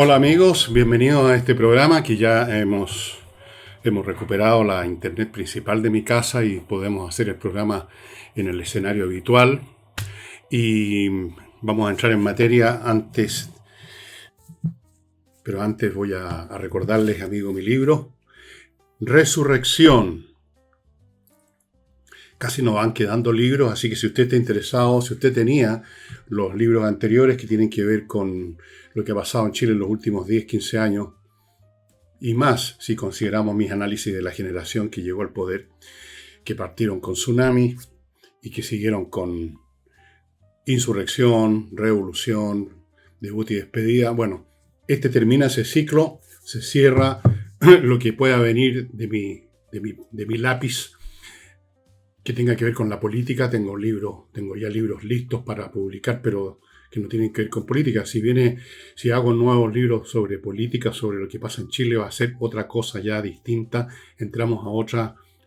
Hola amigos, bienvenidos a este programa que ya hemos recuperado la internet principal de mi casa y podemos hacer el programa en el escenario habitual. Y vamos a entrar en materia pero antes voy a recordarles, amigo, mi libro, Resurrección. Casi nos van quedando libros, así que si usted está interesado, si usted tenía los libros anteriores que tienen que ver con lo que ha pasado en Chile en los últimos 10, 15 años, y más si consideramos mis análisis de la generación que llegó al poder, que partieron con tsunami y que siguieron con insurrección, revolución, debut y despedida. Bueno, termina ese ciclo, se cierra lo que pueda venir de mi lápiz que tenga que ver con la política. Tengo ya libros listos para publicar, pero que no tienen que ver con política. Si hago nuevos libros sobre política, sobre lo que pasa en Chile, va a ser otra cosa ya distinta. Entramos a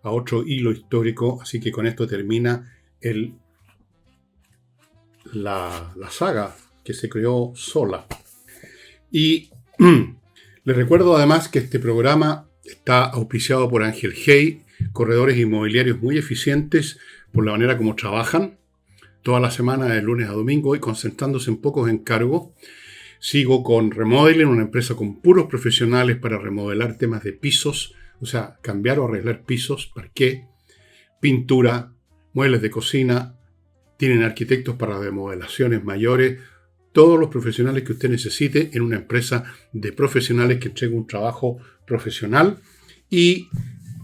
otro hilo histórico, así que con esto termina la saga que se creó sola. Y les recuerdo además que este programa está auspiciado por Ángel Hey, corredores inmobiliarios muy eficientes por la manera como trabajan toda la semana, de lunes a domingo, y concentrándose en pocos encargos. Sigo con Remodeling, una empresa con puros profesionales para remodelar temas de pisos, o sea, cambiar o arreglar pisos, parqué, pintura, muebles de cocina. Tienen arquitectos para remodelaciones mayores, todos los profesionales que usted necesite en una empresa de profesionales que entrega un trabajo profesional. Y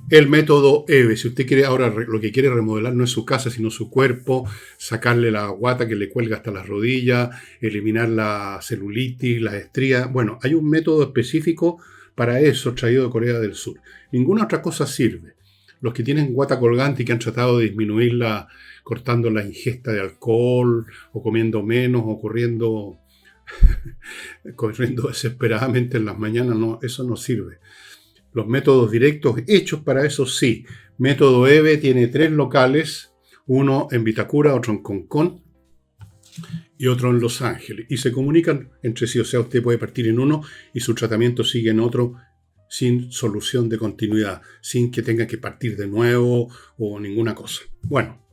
el método EVE, si usted quiere ahora, lo que quiere remodelar no es su casa, sino su cuerpo, sacarle la guata que le cuelga hasta las rodillas, eliminar la celulitis, las estrías. Bueno, hay un método específico para eso traído de Corea del Sur. Ninguna otra cosa sirve. Los que tienen guata colgante y que han tratado de disminuirla cortando la ingesta de alcohol, o comiendo menos, o corriendo desesperadamente en las mañanas, no, eso no sirve. Los métodos directos hechos para eso sí. Método EVE tiene 3 locales, uno en Vitacura, otro en Concón y otro en Los Ángeles. Y se comunican entre sí, o sea, usted puede partir en uno y su tratamiento sigue en otro sin solución de continuidad, sin que tenga que partir de nuevo o ninguna cosa. Bueno,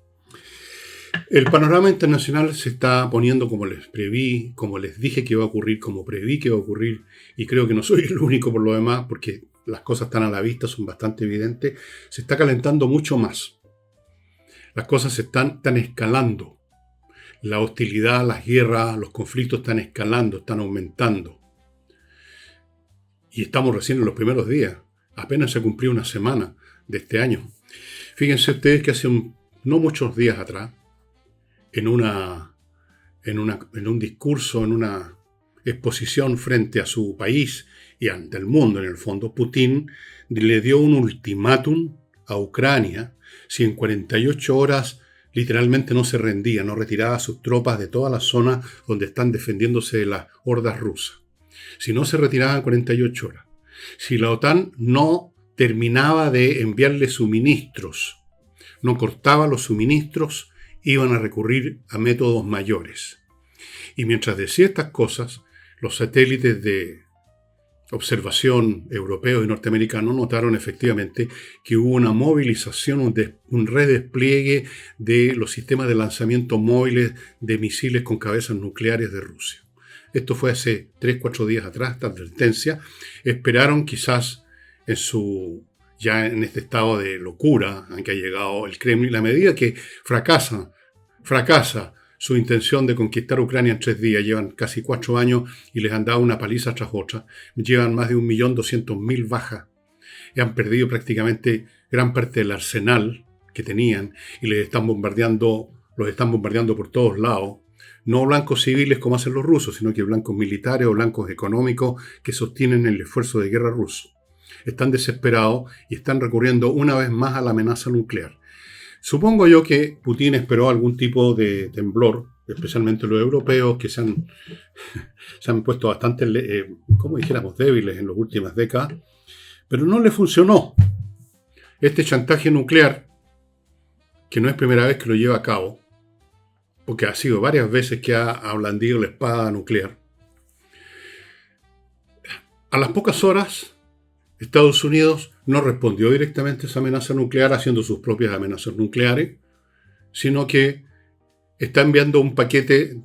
el panorama internacional se está poniendo como les preví, como les dije que iba a ocurrir, como preví que iba a ocurrir, y creo que no soy el único por lo demás, porque las cosas están a la vista, son bastante evidentes. Se está calentando mucho más. Las cosas están escalando. La hostilidad, las guerras, los conflictos están escalando, están aumentando. Y estamos recién en los primeros días. Apenas se cumplió una semana de este año. Fíjense ustedes que hace no muchos días atrás, en un discurso, en una exposición frente a su país y ante el mundo, en el fondo, Putin le dio un ultimátum a Ucrania si en 48 horas literalmente no se rendía, no retiraba sus tropas de toda la zona donde están defendiéndose de las hordas rusas. Si no se retiraban en 48 horas, si la OTAN no terminaba de enviarle suministros, no cortaba los suministros, iban a recurrir a métodos mayores. Y mientras decía estas cosas, los satélites de observación europeos y norteamericanos notaron efectivamente que hubo una movilización, un redespliegue de los sistemas de lanzamiento móviles de misiles con cabezas nucleares de Rusia. Esto fue hace 3-4 días atrás, esta advertencia. Esperaron quizás ya en este estado de locura en que ha llegado el Kremlin, la medida que fracasa su intención de conquistar Ucrania en 3 días. Llevan casi 4 años y les han dado una paliza tras otra. Llevan más de 1.200.000 bajas y han perdido prácticamente gran parte del arsenal que tenían y los están bombardeando por todos lados. No blancos civiles como hacen los rusos, sino que blancos militares o blancos económicos que sostienen el esfuerzo de guerra ruso. Están desesperados y están recurriendo una vez más a la amenaza nuclear. Supongo yo que Putin esperó algún tipo de temblor, especialmente los europeos, que se han puesto bastante, como dijéramos, débiles en las últimas décadas, pero no le funcionó. Este chantaje nuclear, que no es primera vez que lo lleva a cabo, porque ha sido varias veces que ha blandido la espada nuclear, A las pocas horas, Estados Unidos no respondió directamente a esa amenaza nuclear haciendo sus propias amenazas nucleares, sino que está enviando un paquete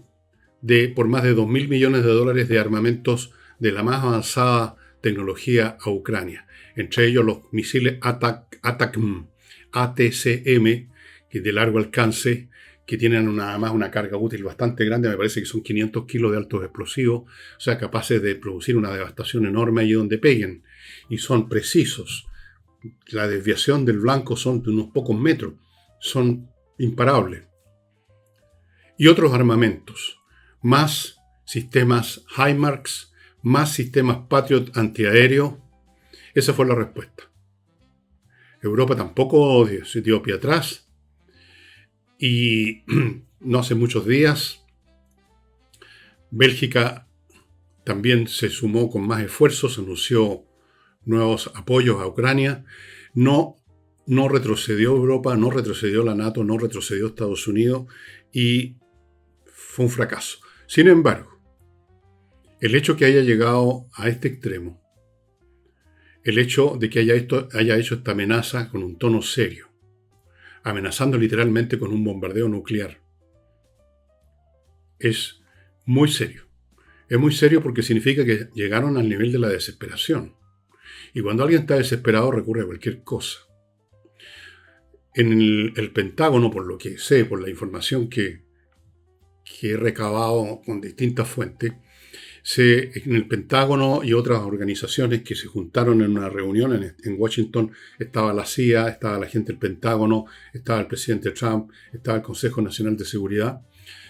por más de 2.000 millones de dólares de armamentos de la más avanzada tecnología a Ucrania. Entre ellos los misiles ATACMS, que de largo alcance, que tienen además una carga útil bastante grande, me parece que son 500 kilos de altos explosivos, o sea, capaces de producir una devastación enorme allí donde peguen, y son precisos. La desviación del blanco son de unos pocos metros, son imparables. Y otros armamentos, más sistemas HIMARS, más sistemas Patriot antiaéreos. Esa fue la respuesta. Europa tampoco se dio pie atrás. Y no hace muchos días, Bélgica también se sumó con más esfuerzos, anunció nuevos apoyos a Ucrania. No retrocedió Europa, no retrocedió la NATO, no retrocedió Estados Unidos y fue un fracaso. Sin embargo, el hecho que haya llegado a este extremo, el hecho de que haya hecho esta amenaza con un tono serio, amenazando literalmente con un bombardeo nuclear, es muy serio. Es muy serio porque significa que llegaron al nivel de la desesperación. Y cuando alguien está desesperado recurre a cualquier cosa. En el Pentágono, por lo que sé, por la información que he recabado con distintas fuentes, en el Pentágono y otras organizaciones que se juntaron en una reunión en Washington, estaba la CIA, estaba la gente del Pentágono, estaba el presidente Trump, estaba el Consejo Nacional de Seguridad.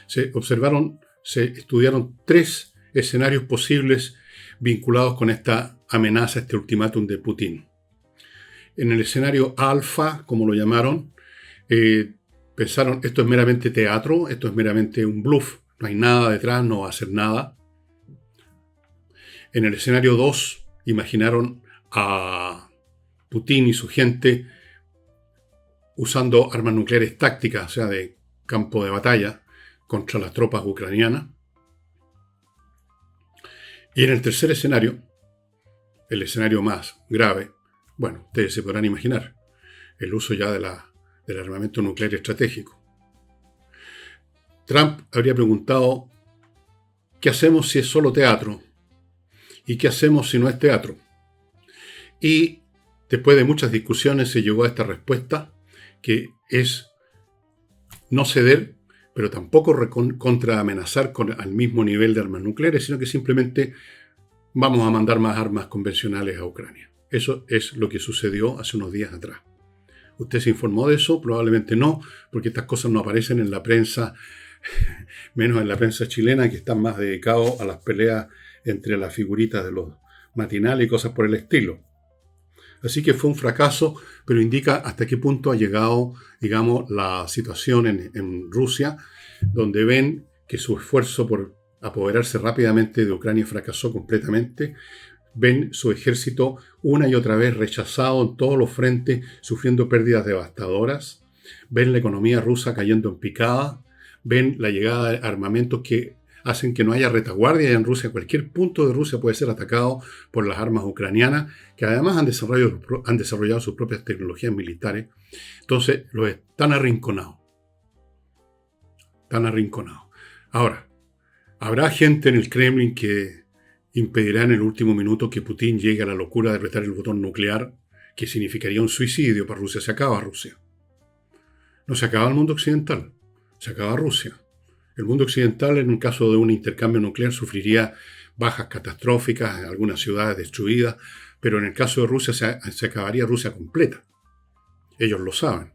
Se estudiaron 3 escenarios posibles vinculados con esta amenaza, este ultimátum de Putin. En el escenario alfa, como lo llamaron, pensaron, esto es meramente teatro, esto es meramente un bluff, no hay nada detrás, no va a hacer nada. En el escenario 2, imaginaron a Putin y su gente usando armas nucleares tácticas, o sea, de campo de batalla, contra las tropas ucranianas. Y en el tercer escenario, el escenario más grave, bueno, ustedes se podrán imaginar, el uso ya del armamento nuclear estratégico. Trump habría preguntado, ¿qué hacemos si es solo teatro? ¿Y qué hacemos si no es teatro? Y después de muchas discusiones se llegó a esta respuesta, que es no ceder, pero tampoco contraamenazar al mismo nivel de armas nucleares, sino que simplemente vamos a mandar más armas convencionales a Ucrania. Eso es lo que sucedió hace unos días atrás. ¿Usted se informó de eso? Probablemente no, porque estas cosas no aparecen en la prensa, menos en la prensa chilena, que está más dedicado a las peleas entre las figuritas de los matinales y cosas por el estilo. Así que fue un fracaso, pero indica hasta qué punto ha llegado, digamos, la situación en Rusia, donde ven que su esfuerzo por apoderarse rápidamente de Ucrania fracasó completamente. Ven su ejército una y otra vez rechazado en todos los frentes, sufriendo pérdidas devastadoras. Ven la economía rusa cayendo en picada. Ven la llegada de armamentos que hacen que no haya retaguardia en Rusia. Cualquier punto de Rusia puede ser atacado por las armas ucranianas, que además han desarrollado sus propias tecnologías militares. Entonces, los están arrinconados. Están arrinconados. Ahora, habrá gente en el Kremlin que impedirá en el último minuto que Putin llegue a la locura de apretar el botón nuclear, que significaría un suicidio para Rusia. Se acaba Rusia. No se acaba el mundo occidental, se acaba Rusia. El mundo occidental, en un caso de un intercambio nuclear, sufriría bajas catastróficas, algunas ciudades destruidas, pero en el caso de Rusia se acabaría Rusia completa. Ellos lo saben.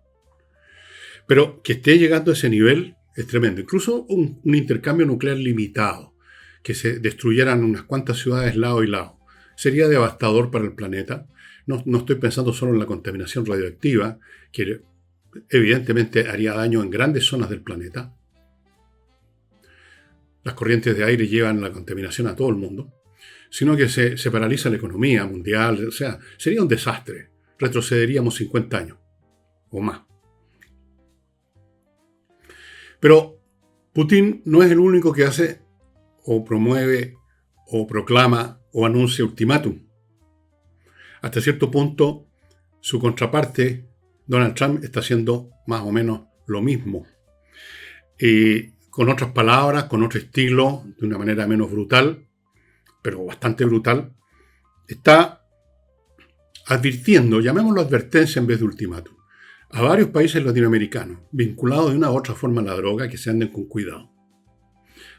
Pero que esté llegando a ese nivel es tremendo. Incluso un intercambio nuclear limitado, que se destruyeran unas cuantas ciudades lado y lado, sería devastador para el planeta. No estoy pensando solo en la contaminación radioactiva, que evidentemente haría daño en grandes zonas del planeta. Las corrientes de aire llevan la contaminación a todo el mundo, sino que se paraliza la economía mundial. O sea, sería un desastre. Retrocederíamos 50 años o más. Pero Putin no es el único que hace o promueve o proclama o anuncia ultimátum. Hasta cierto punto, su contraparte, Donald Trump, está haciendo más o menos lo mismo. Con otras palabras, con otro estilo, de una manera menos brutal, pero bastante brutal, está advirtiendo, llamémoslo advertencia en vez de ultimátum, a varios países latinoamericanos vinculados de una u otra forma a la droga que se anden con cuidado.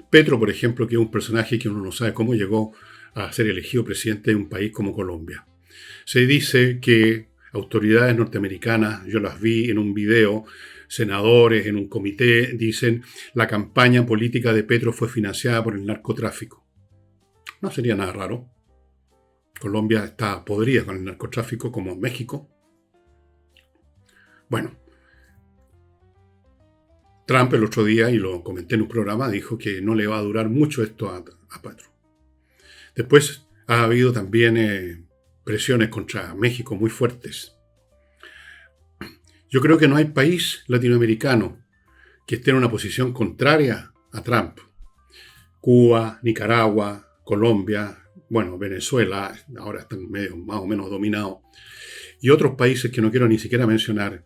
Petro, por ejemplo, que es un personaje que uno no sabe cómo llegó a ser elegido presidente de un país como Colombia. Se dice que autoridades norteamericanas, yo las vi en un video, senadores en un comité, dicen la campaña política de Petro fue financiada por el narcotráfico. No sería nada raro. Colombia está podrida con el narcotráfico como México. Bueno, Trump el otro día, y lo comenté en un programa, dijo que no le va a durar mucho esto a Petro. Después ha habido también presiones contra México muy fuertes. Yo creo que no hay país latinoamericano que esté en una posición contraria a Trump. Cuba, Nicaragua, Colombia, bueno, Venezuela, ahora están medio más o menos dominados, y otros países que no quiero ni siquiera mencionar,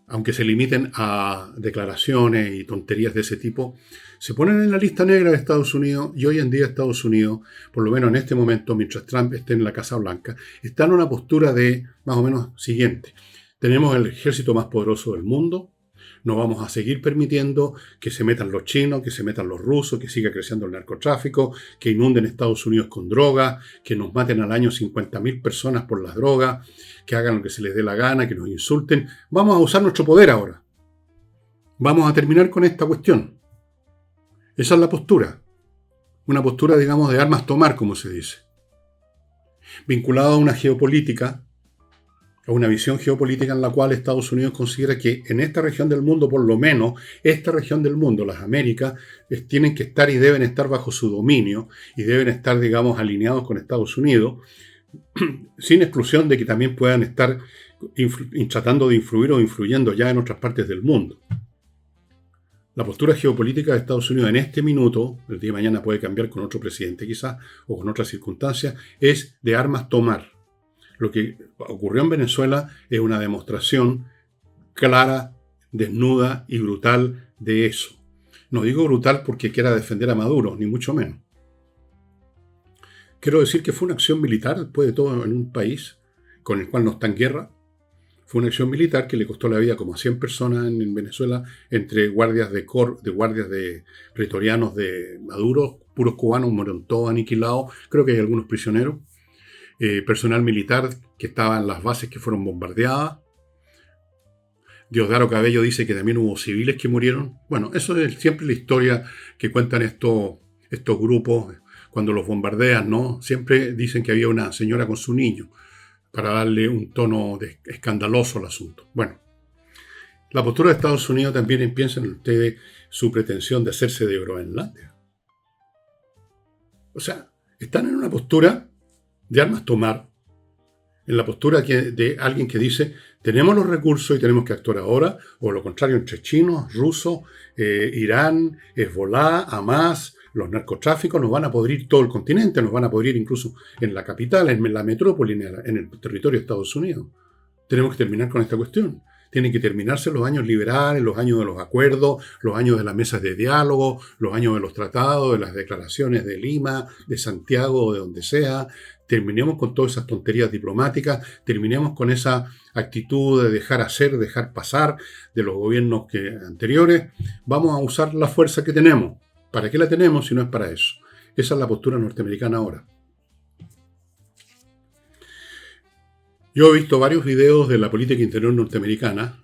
aunque se limiten a declaraciones y tonterías de ese tipo, se ponen en la lista negra de Estados Unidos, y hoy en día Estados Unidos, por lo menos en este momento, mientras Trump esté en la Casa Blanca, está en una postura de más o menos siguiente. Tenemos el ejército más poderoso del mundo, no vamos a seguir permitiendo que se metan los chinos, que se metan los rusos, que siga creciendo el narcotráfico, que inunden Estados Unidos con drogas, que nos maten al año 50.000 personas por las drogas, que hagan lo que se les dé la gana, que nos insulten. Vamos a usar nuestro poder ahora. Vamos a terminar con esta cuestión. Esa es la postura. Una postura, digamos, de armas tomar, como se dice. Vinculada a una geopolítica, a una visión geopolítica en la cual Estados Unidos considera que en esta región del mundo, por lo menos, esta región del mundo, las Américas, tienen que estar y deben estar bajo su dominio y deben estar, digamos, alineados con Estados Unidos, sin exclusión de que también puedan estar tratando de influir o influyendo ya en otras partes del mundo. La postura geopolítica de Estados Unidos en este minuto, el día de mañana puede cambiar con otro presidente quizás, o con otras circunstancias, es de armas tomar. Lo que ocurrió en Venezuela es una demostración clara, desnuda y brutal de eso. No digo brutal porque quiera defender a Maduro, ni mucho menos. Quiero decir que fue una acción militar, después de todo, en un país con el cual no está en guerra. Fue una acción militar que le costó la vida como a 100 personas en Venezuela, entre guardias de pretorianos de Maduro, puros cubanos, murieron todos aniquilados. Creo que hay algunos prisioneros. Personal militar que estaba en las bases que fueron bombardeadas. Diosdado Cabello dice que también hubo civiles que murieron. Bueno, eso es siempre la historia que cuentan estos grupos cuando los bombardean, ¿no? Siempre dicen que había una señora con su niño para darle un tono escandaloso al asunto. Bueno, la postura de Estados Unidos también, piensen ustedes, su pretensión de hacerse de Groenlandia. O sea, están en una postura de armas tomar, en la postura de alguien que dice tenemos los recursos y tenemos que actuar ahora, o lo contrario entre chinos, rusos, Irán, Hezbolá, Hamas, los narcotráficos nos van a podrir todo el continente, nos van a podrir incluso en la capital, en la metrópoli, en el territorio de Estados Unidos. Tenemos que terminar con esta cuestión. Tienen que terminarse los años liberales, los años de los acuerdos, los años de las mesas de diálogo, los años de los tratados, de las declaraciones de Lima, de Santiago o de donde sea. Terminemos con todas esas tonterías diplomáticas, terminemos con esa actitud de dejar hacer, dejar pasar de los gobiernos anteriores. Vamos a usar la fuerza que tenemos. ¿Para qué la tenemos si no es para eso? Esa es la postura norteamericana ahora. Yo he visto varios videos de la política interior norteamericana,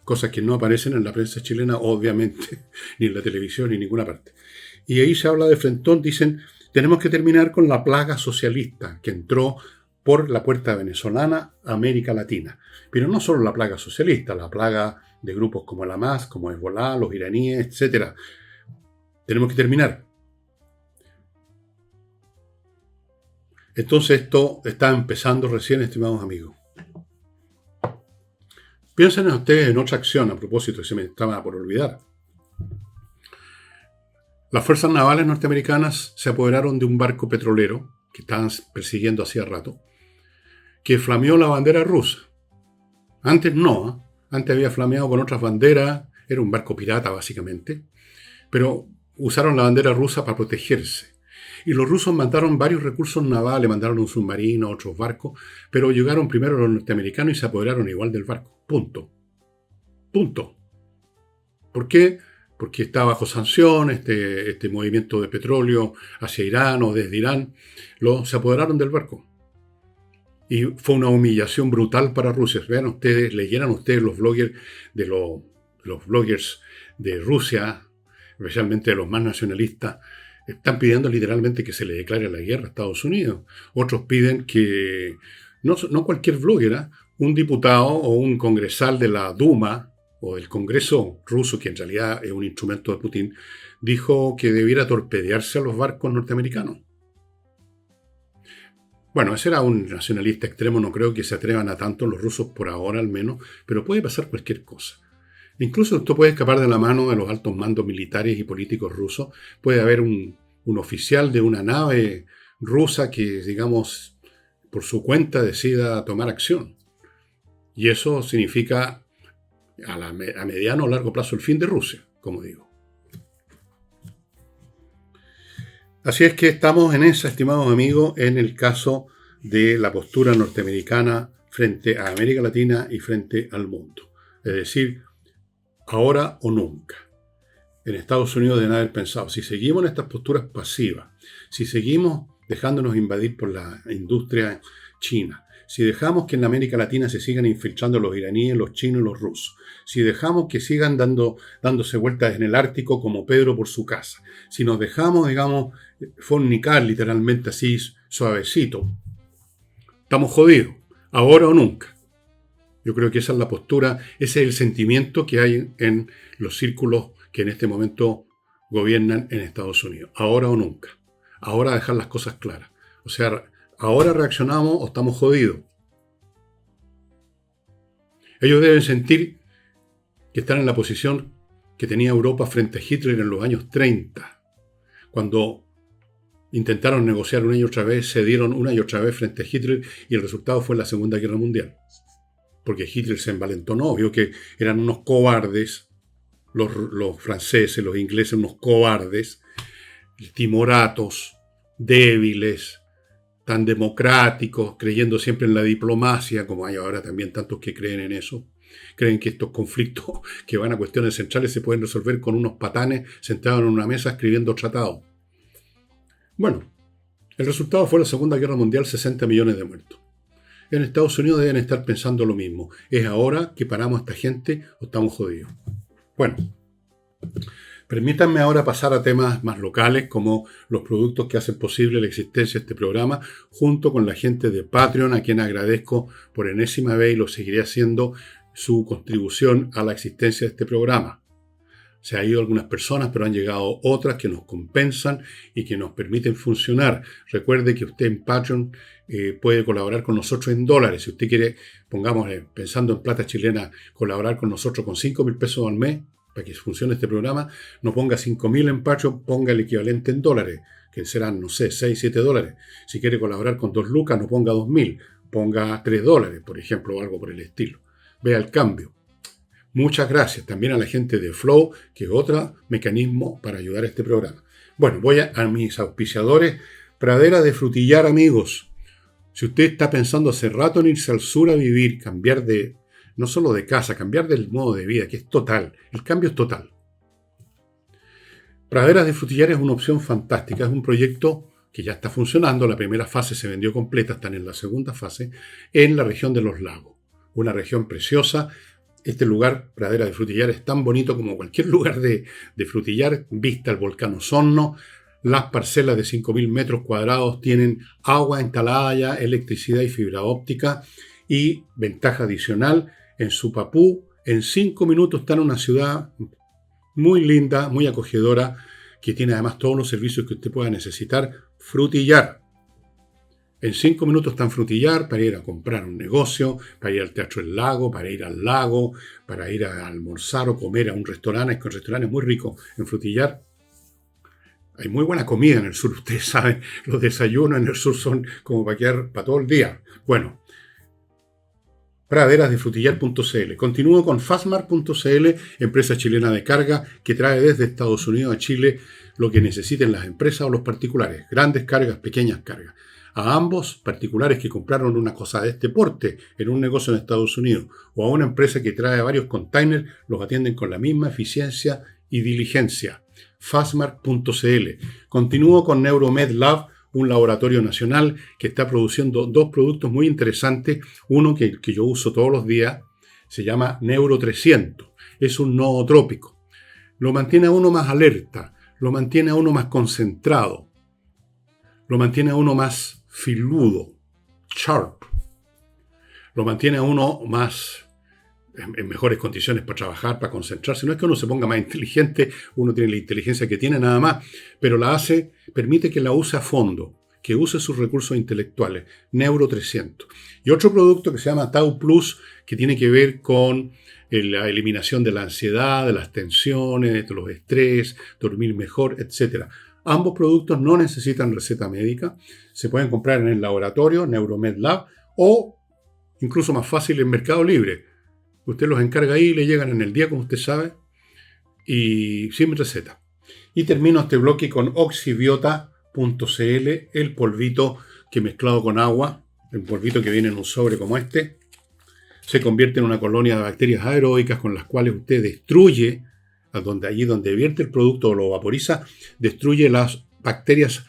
cosas que no aparecen en la prensa chilena, obviamente, ni en la televisión, ni en ninguna parte. Y ahí se habla de frentón, dicen, tenemos que terminar con la plaga socialista que entró por la puerta venezolana a América Latina. Pero no solo la plaga socialista, la plaga de grupos como el Hamas, como Hezbolá, los iraníes, etc. Tenemos que terminar. Entonces esto está empezando recién, estimados amigos. Piensen ustedes en otra acción, a propósito, se me estaba por olvidar. Las fuerzas navales norteamericanas se apoderaron de un barco petrolero que estaban persiguiendo hacía rato, que flameó la bandera rusa. Antes no, antes había flameado con otras banderas, era un barco pirata básicamente, pero usaron la bandera rusa para protegerse. Y los rusos mandaron varios recursos navales, mandaron un submarino, otros barcos, pero llegaron primero los norteamericanos y se apoderaron igual del barco. Punto. Punto. ¿Por qué? Porque está bajo sanción este movimiento de petróleo hacia Irán o desde Irán. Se apoderaron del barco. Y fue una humillación brutal para Rusia. Vean ustedes, leyeran ustedes los bloggers de los bloggers de Rusia, especialmente de los más nacionalistas, están pidiendo literalmente que se le declare la guerra a Estados Unidos. Otros piden que, no cualquier blogger, un diputado o un congresal de la Duma o del Congreso ruso, que en realidad es un instrumento de Putin, dijo que debiera torpedearse a los barcos norteamericanos. Bueno, ese era un nacionalista extremo, no creo que se atrevan a tanto los rusos por ahora al menos, pero puede pasar cualquier cosa. Incluso esto puede escapar de la mano de los altos mandos militares y políticos rusos. Puede haber un oficial de una nave rusa que, digamos, por su cuenta decida tomar acción. Y eso significa a mediano o largo plazo el fin de Rusia, como digo. Así es que estamos en esa, estimados amigos, en el caso de la postura norteamericana frente a América Latina y frente al mundo. Es decir, ahora o nunca. En Estados Unidos deben haber pensado, si seguimos en estas posturas pasivas, si seguimos dejándonos invadir por la industria china, si dejamos que en América Latina se sigan infiltrando los iraníes, los chinos y los rusos, si dejamos que sigan dándose vueltas en el Ártico como Pedro por su casa, si nos dejamos, digamos, fornicar literalmente así suavecito, estamos jodidos, ahora o nunca. Yo creo que esa es la postura, ese es el sentimiento que hay en los círculos que en este momento gobiernan en Estados Unidos. Ahora o nunca. Ahora dejar las cosas claras. O sea, ahora reaccionamos o estamos jodidos. Ellos deben sentir que están en la posición que tenía Europa frente a Hitler en los años 30, cuando intentaron negociar una y otra vez, cedieron una y otra vez frente a Hitler y el resultado fue la Segunda Guerra Mundial. Porque Hitler se envalentonó, vio que eran unos cobardes, los franceses, los ingleses, unos cobardes, timoratos, débiles, tan democráticos, creyendo siempre en la diplomacia, como hay ahora también tantos que creen en eso. Creen que estos conflictos que van a cuestiones centrales se pueden resolver con unos patanes sentados en una mesa escribiendo tratados. Bueno, el resultado fue la Segunda Guerra Mundial, 60 millones de muertos. En Estados Unidos deben estar pensando lo mismo. ¿Es ahora que paramos a esta gente o estamos jodidos? Bueno, permítanme ahora pasar a temas más locales como los productos que hacen posible la existencia de este programa, junto con la gente de Patreon, a quien agradezco por enésima vez y lo seguiré haciendo su contribución a la existencia de este programa. Se han ido algunas personas, pero han llegado otras que nos compensan y que nos permiten funcionar. Recuerde que usted en Patreon puede colaborar con nosotros en dólares. Si usted quiere, pongamos, pensando en plata chilena, colaborar con nosotros con 5.000 pesos al mes para que funcione este programa, no ponga 5.000 en Patreon, ponga el equivalente en dólares, que serán, no sé, 6, 7 dólares. Si quiere colaborar con 2 lucas, no ponga 2.000, ponga 3 dólares, por ejemplo, o algo por el estilo. Vea el cambio. Muchas gracias también a la gente de Flow, que es otro mecanismo para ayudar a este programa. Bueno, voy a mis auspiciadores. Pradera de Frutillar, amigos. Si usted está pensando hace rato en irse al sur a vivir, cambiar de, no solo de casa, cambiar del modo de vida, que es total. El cambio es total. Praderas de Frutillar es una opción fantástica. Es un proyecto que ya está funcionando. La primera fase se vendió completa, están en la segunda fase, en la región de Los Lagos. Una región preciosa. Este lugar, Pradera de Frutillar, es tan bonito como cualquier lugar de Frutillar, vista al volcán Osorno. Las parcelas de 5.000 metros cuadrados tienen agua instalada ya, electricidad y fibra óptica. Y ventaja adicional, en Supapú, en 5 minutos está en una ciudad muy linda, muy acogedora, que tiene además todos los servicios que usted pueda necesitar. Frutillar. En 5 minutos está en Frutillar para ir a comprar un negocio, para ir al Teatro del Lago, para ir al lago, para ir a almorzar o comer a un restaurante. Hay restaurantes muy ricos en Frutillar. Hay muy buena comida en el sur, ustedes saben, los desayunos en el sur son como para quedar para todo el día. Bueno, praderas de frutillar.cl. Continúo con Fastmark.cl, empresa chilena de carga que trae desde Estados Unidos a Chile lo que necesiten las empresas o los particulares. Grandes cargas, pequeñas cargas. A ambos, particulares que compraron una cosa de este porte en un negocio en Estados Unidos o a una empresa que trae varios containers, los atienden con la misma eficiencia y diligencia. Fastmark.cl. Continúo con Neuromed Lab, un laboratorio nacional que está produciendo dos productos muy interesantes. Uno que yo uso todos los días se llama Neuro 300. Es un nootrópico. Lo mantiene a uno más alerta, lo mantiene a uno más concentrado, lo mantiene a uno más filudo, sharp, lo mantiene a uno más en mejores condiciones para trabajar, para concentrarse. No es que uno se ponga más inteligente, uno tiene la inteligencia que tiene nada más, pero permite que la use a fondo, que use sus recursos intelectuales. Neuro 300. Y otro producto que se llama Tau Plus, que tiene que ver con la eliminación de la ansiedad, de las tensiones, de los estrés, dormir mejor, etc. Ambos productos no necesitan receta médica, se pueden comprar en el laboratorio Neuromed Lab o incluso más fácil en Mercado Libre. Usted los encarga ahí y le llegan en el día, como usted sabe, y sin receta. Y termino este bloque con Oxibiota.cl, el polvito que mezclado con agua, el polvito que viene en un sobre como este, se convierte en una colonia de bacterias aeróbicas con las cuales usted destruye, allí donde vierte el producto o lo vaporiza, destruye las bacterias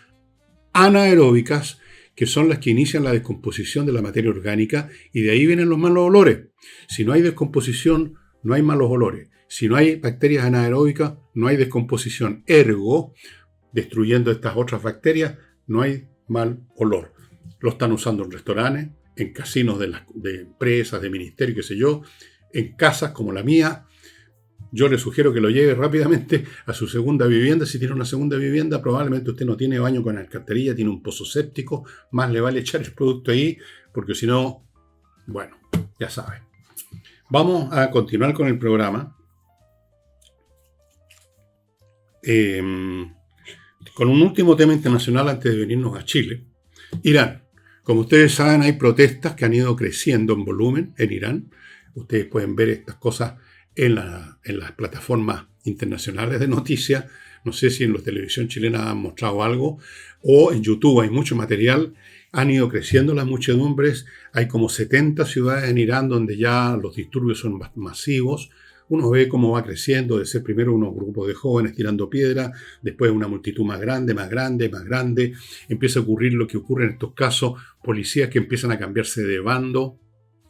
anaeróbicas, que son las que inician la descomposición de la materia orgánica, y de ahí vienen los malos olores. Si no hay descomposición, no hay malos olores. Si no hay bacterias anaeróbicas, no hay descomposición. Ergo, destruyendo estas otras bacterias, no hay mal olor. Lo están usando en restaurantes, en casinos de empresas, de ministerios, qué sé yo, en casas como la mía. Yo le sugiero que lo lleve rápidamente a su segunda vivienda. Si tiene una segunda vivienda, probablemente usted no tiene baño con alcantarilla, tiene un pozo séptico. Más le vale echar el producto ahí, porque si no, bueno, ya sabe. Vamos a continuar con el programa. Con un último tema internacional antes de venirnos a Chile. Irán. Como ustedes saben, hay protestas que han ido creciendo en volumen en Irán. Ustedes pueden ver estas cosas en las plataformas internacionales de noticias. No sé si en la televisión chilena han mostrado algo, o en YouTube hay mucho material. Han ido creciendo las muchedumbres. Hay como 70 ciudades en Irán donde ya los disturbios son masivos. Uno ve cómo va creciendo, de ser primero unos grupos de jóvenes tirando piedra, después una multitud más grande, más grande, más grande. Empieza a ocurrir lo que ocurre en estos casos, policías que empiezan a cambiarse de bando.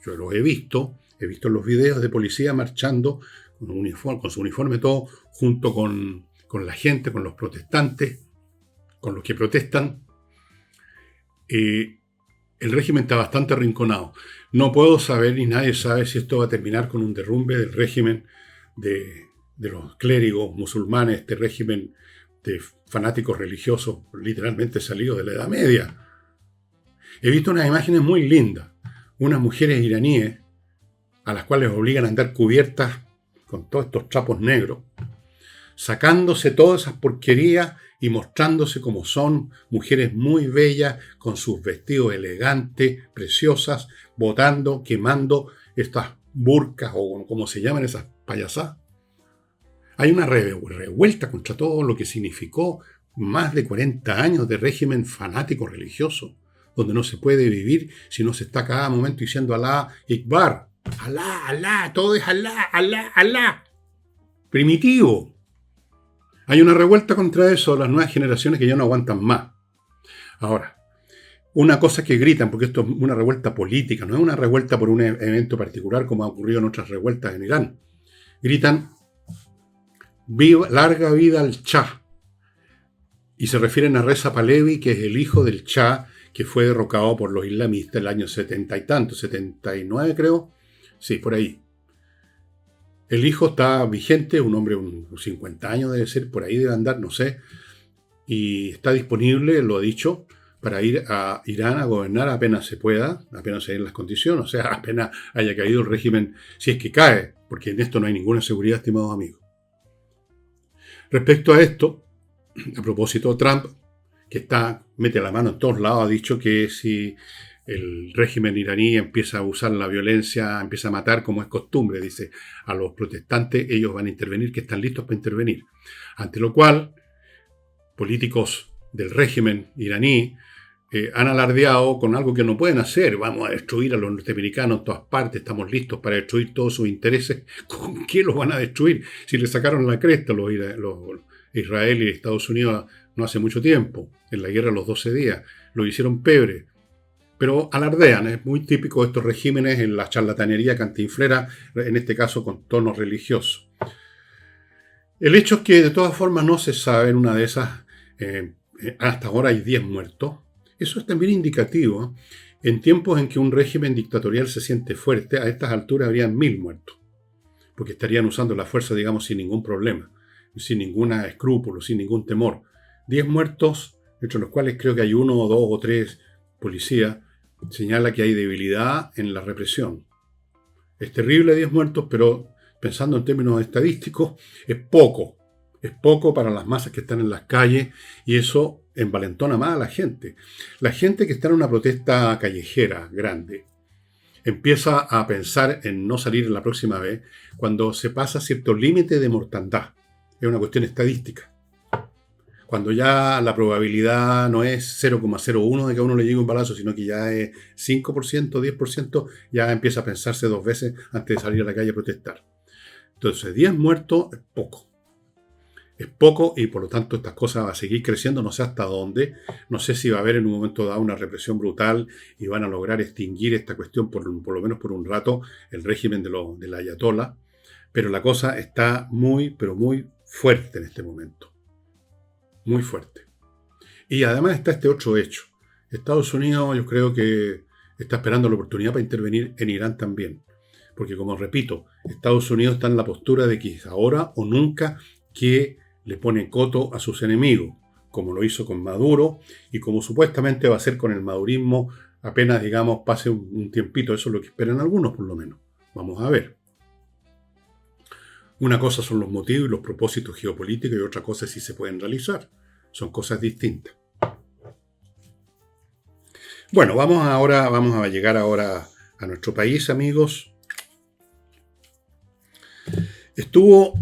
Yo los he visto los videos de policía marchando con su uniforme todo, junto con la gente, con los protestantes, con los que protestan. El régimen está bastante arrinconado. No puedo saber, ni nadie sabe, si esto va a terminar con un derrumbe del régimen de los clérigos musulmanes, este régimen de fanáticos religiosos literalmente salidos de la Edad Media. He visto unas imágenes muy lindas, unas mujeres iraníes a las cuales obligan a andar cubiertas con todos estos trapos negros, sacándose todas esas porquerías y mostrándose como son, mujeres muy bellas, con sus vestidos elegantes, preciosas, botando, quemando estas burkas o como se llaman esas payasadas. Hay una revuelta contra todo lo que significó más de 40 años de régimen fanático religioso, donde no se puede vivir si no se está cada momento diciendo Alá Akbar, Alá, Alá, todo es Alá, Alá, Alá. Primitivo. Hay una revuelta contra eso, las nuevas generaciones que ya no aguantan más. Ahora, una cosa es que gritan, porque esto es una revuelta política, no es una revuelta por un evento particular como ha ocurrido en otras revueltas en Irán. Gritan, viva, larga vida al Shah. Y se refieren a Reza Pahlavi, que es el hijo del Shah, que fue derrocado por los islamistas en el año 70 y tanto, 79 creo. Sí, por ahí. El hijo está vigente, un hombre de unos 50 años debe ser, por ahí debe andar, no sé. Y está disponible, lo ha dicho, para ir a Irán a gobernar apenas se pueda, apenas se den las condiciones, o sea, apenas haya caído el régimen, si es que cae, porque en esto no hay ninguna seguridad, estimados amigos. Respecto a esto, A propósito, Trump, que mete la mano en todos lados, ha dicho que si el régimen iraní empieza a usar la violencia, empieza a matar como es costumbre, dice, a los protestantes, ellos van a intervenir, que están listos para intervenir. Ante lo cual, políticos del régimen iraní han alardeado con algo que no pueden hacer. Vamos a destruir a los norteamericanos en todas partes, estamos listos para destruir todos sus intereses. ¿Con qué los van a destruir? Si le sacaron la cresta los Israel y Estados Unidos no hace mucho tiempo, en la guerra de los 12 días, lo hicieron pebre. Pero alardean, es muy típico de estos regímenes en la charlatanería cantinflera, en este caso con tono religioso. El hecho es que de todas formas no se sabe en una de esas, hasta ahora hay 10 muertos. Eso es también indicativo. En tiempos en que un régimen dictatorial se siente fuerte, a estas alturas habrían 1000 muertos, porque estarían usando la fuerza, digamos, sin ningún problema, sin ningún escrúpulo, sin ningún temor. 10 muertos, entre los cuales creo que hay 1 o 2 o 3 policías, señala que hay debilidad en la represión. Es terrible 10 muertos, pero pensando en términos estadísticos, es poco. Es poco para las masas que están en las calles y eso envalentona más a la gente. La gente que está en una protesta callejera grande empieza a pensar en no salir la próxima vez cuando se pasa cierto límite de mortandad. Es una cuestión estadística. Cuando ya la probabilidad no es 0,01 de que a uno le llegue un balazo, sino que ya es 5%, 10%, ya empieza a pensarse 2 veces antes de salir a la calle a protestar. Entonces, 10 muertos es poco. Es poco y por lo tanto estas cosas van a seguir creciendo, no sé hasta dónde. No sé si va a haber en un momento dado una represión brutal y van a lograr extinguir esta cuestión por lo menos por un rato, el régimen de la ayatolá. Pero la cosa está muy, pero muy fuerte en este momento. Muy fuerte. Y además está este otro hecho. Estados Unidos yo creo que está esperando la oportunidad para intervenir en Irán también. Porque como repito, Estados Unidos está en la postura de que es ahora o nunca que le pone coto a sus enemigos, como lo hizo con Maduro y como supuestamente va a hacer con el madurismo apenas, digamos, pase un tiempito. Eso es lo que esperan algunos por lo menos. Vamos a ver. Una cosa son los motivos y los propósitos geopolíticos y otra cosa es si se pueden realizar. Son cosas distintas. Bueno, vamos a llegar ahora a nuestro país, amigos. Estuvo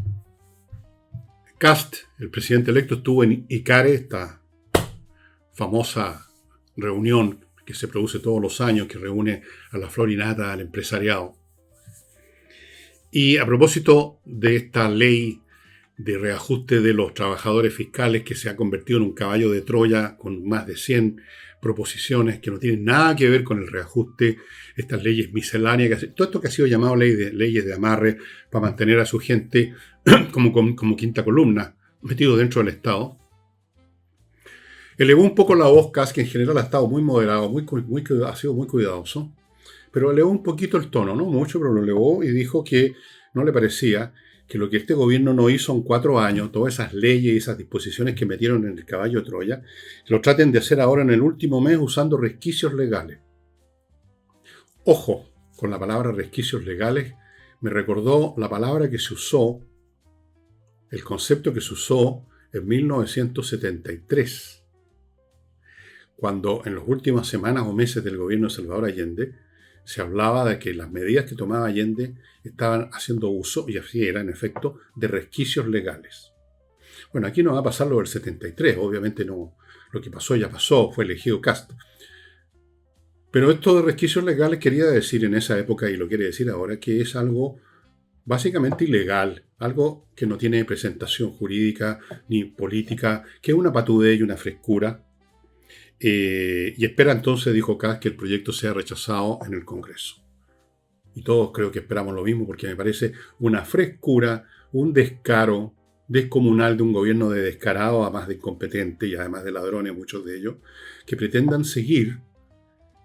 Kast, el presidente electo, estuvo en ICARE, esta famosa reunión que se produce todos los años, que reúne a la flor y nata, al empresariado. Y a propósito de esta ley de reajuste de los trabajadores fiscales que se ha convertido en un caballo de Troya con más de 100 proposiciones que no tienen nada que ver con el reajuste, estas leyes misceláneas, todo esto que ha sido llamado leyes de amarre para mantener a su gente como quinta columna, metido dentro del Estado. Elevó un poco la voz, Kast, que en general ha estado muy moderado, ha sido muy cuidadoso, pero elevó un poquito el tono, no mucho, pero lo elevó y dijo que no le parecía que lo que este gobierno no hizo en 4 años, todas esas leyes y esas disposiciones que metieron en el caballo de Troya, lo traten de hacer ahora en el último mes usando resquicios legales. Ojo con la palabra resquicios legales, me recordó la palabra que se usó, el concepto que se usó en 1973, cuando en las últimas semanas o meses del gobierno de Salvador Allende se hablaba de que las medidas que tomaba Allende estaban haciendo uso, y así era en efecto, de resquicios legales. Bueno, aquí no va a pasar lo del 73, obviamente no, lo que pasó ya pasó, fue elegido Kast. Pero esto de resquicios legales quería decir en esa época, y lo quiere decir ahora, que es algo básicamente ilegal, algo que no tiene presentación jurídica ni política, que es una patudez y una frescura. Y espera entonces, dijo Kast, que el proyecto sea rechazado en el Congreso. Y todos creo que esperamos lo mismo, porque me parece una frescura, un descaro descomunal de un gobierno de descarado, además de incompetente y además de ladrones, muchos de ellos, que pretendan seguir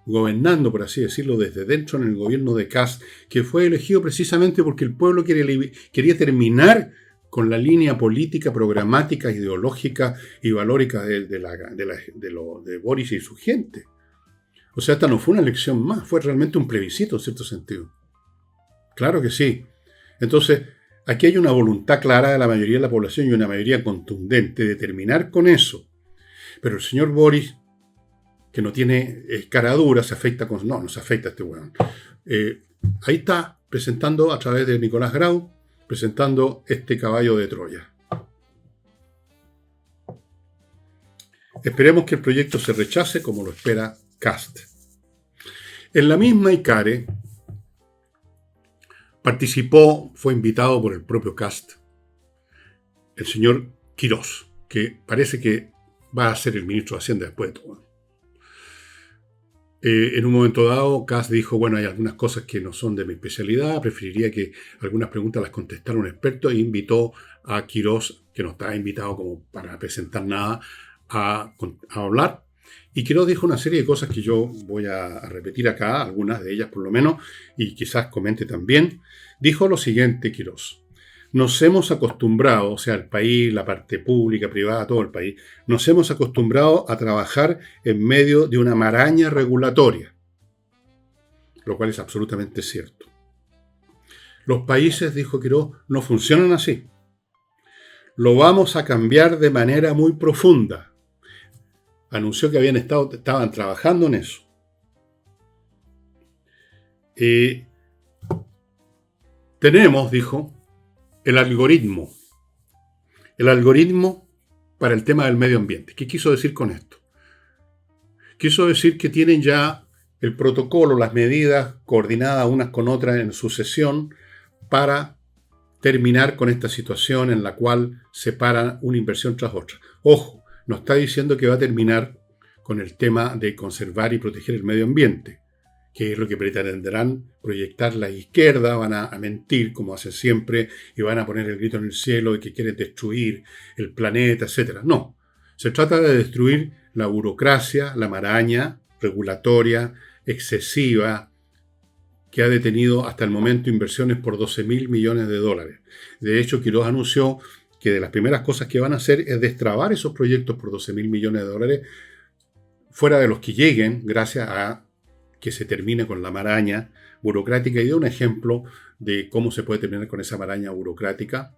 gobernando, por así decirlo, desde dentro en el gobierno de Kast, que fue elegido precisamente porque el pueblo quería terminar con la línea política, programática, ideológica y valórica de Boris y su gente. O sea, esta no fue una elección más, fue realmente un plebiscito en cierto sentido. Claro que sí. Entonces, Aquí hay una voluntad clara de la mayoría de la población y una mayoría contundente de terminar con eso. Pero el señor Boris, que no tiene cara dura, se afecta con... No se afecta este weón. Ahí está, presentando a través de Nicolás Grau, presentando este caballo de Troya. Esperemos que el proyecto se rechace como lo espera Kast. En la misma ICARE participó, fue invitado por el propio Kast, el señor Quirós, que parece que va a ser el ministro de Hacienda después de todo. En un momento dado, Kast dijo, bueno, hay algunas cosas que no son de mi especialidad, preferiría que algunas preguntas las contestara un experto, e invitó a Quirós, que no estaba invitado como para presentar nada, a hablar. Y Quirós dijo una serie de cosas que yo voy a repetir acá, algunas de ellas por lo menos, y quizás comente también. Dijo lo siguiente Quirós: nos hemos acostumbrado, o sea, el país, la parte pública, privada, todo el país, nos hemos acostumbrado a trabajar en medio de una maraña regulatoria, lo cual es absolutamente cierto. Los países, dijo Quirós, no funcionan así. Lo vamos a cambiar de manera muy profunda. Anunció que estaban trabajando en eso. Tenemos, dijo, el algoritmo para el tema del medio ambiente. ¿Qué quiso decir con esto? Quiso decir que tienen ya el protocolo, las medidas coordinadas unas con otras en sucesión para terminar con esta situación en la cual separan una inversión tras otra. Ojo, no está diciendo que va a terminar con el tema de conservar y proteger el medio ambiente, que es lo que pretenderán proyectar la izquierda, van a mentir como hacen siempre y van a poner el grito en el cielo de que quieren destruir el planeta, etc. No, se trata de destruir la burocracia, la maraña regulatoria excesiva que ha detenido hasta el momento inversiones por 12.000 millones de dólares. De hecho, Quirós anunció que de las primeras cosas que van a hacer es destrabar esos proyectos por 12.000 millones de dólares, fuera de los que lleguen, gracias a que se termine con la maraña burocrática, y dio un ejemplo de cómo se puede terminar con esa maraña burocrática,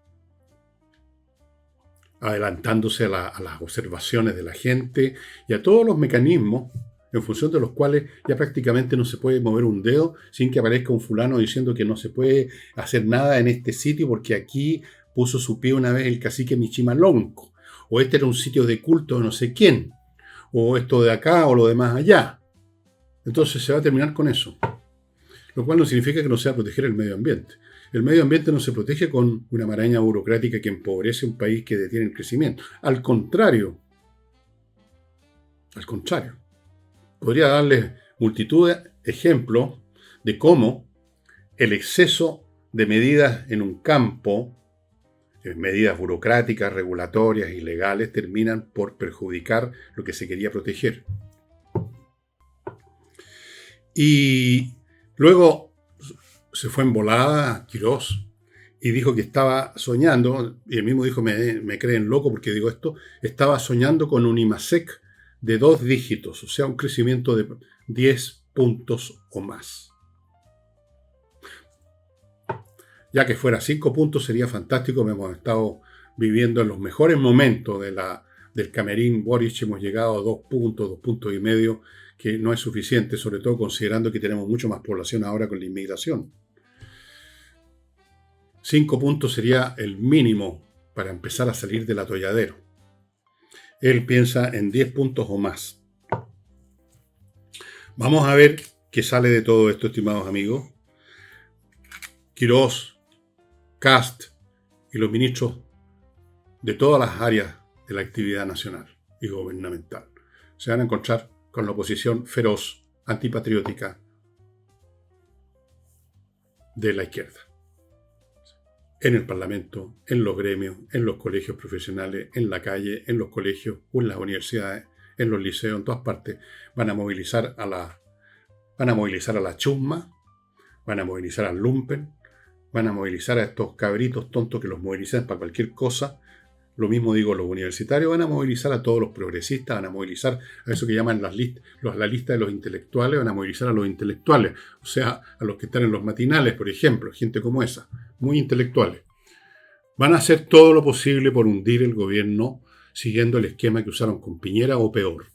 adelantándose a las observaciones de la gente y a todos los mecanismos en función de los cuales ya prácticamente no se puede mover un dedo sin que aparezca un fulano diciendo que no se puede hacer nada en este sitio porque aquí puso su pie una vez el cacique Michimalonco, o este era un sitio de culto de no sé quién, o esto de acá o lo demás allá. Entonces se va a terminar con eso, lo cual no significa que no sea proteger el medio ambiente. El medio ambiente no se protege con una maraña burocrática que empobrece un país que detiene el crecimiento. Al contrario. Podría darles multitud de ejemplos de cómo el exceso de medidas en un campo, medidas burocráticas, regulatorias y legales, terminan por perjudicar lo que se quería proteger. Y luego se fue en volada Quirós y dijo que estaba soñando, y él mismo dijo, me creen loco porque digo esto, estaba soñando con un IMASEC de 2 dígitos, o sea, un crecimiento de 10 puntos o más. Ya que fuera 5 puntos sería fantástico. Hemos estado viviendo en los mejores momentos del camerín Boric, hemos llegado a 2 puntos y medio, que no es suficiente, sobre todo considerando que tenemos mucho más población ahora con la inmigración. 5 puntos sería el mínimo para empezar a salir del atolladero. Él piensa en 10 puntos o más. Vamos a ver qué sale de todo esto, estimados amigos. Quirós, Kast y los ministros de todas las áreas de la actividad nacional y gubernamental se van a encontrar con la oposición feroz, antipatriótica de la izquierda. En el Parlamento, en los gremios, en los colegios profesionales, en la calle, en los colegios, en las universidades, en los liceos, en todas partes. Van a movilizar a la chusma, van a movilizar al lumpen, van a movilizar a estos cabritos tontos que los movilizan para cualquier cosa. Lo mismo digo los universitarios, van a movilizar a todos los progresistas, van a movilizar a eso que llaman la lista de los intelectuales, van a movilizar a los intelectuales, o sea, a los que están en los matinales, por ejemplo, gente como esa, muy intelectuales. Van a hacer todo lo posible por hundir el gobierno siguiendo el esquema que usaron con Piñera o peor.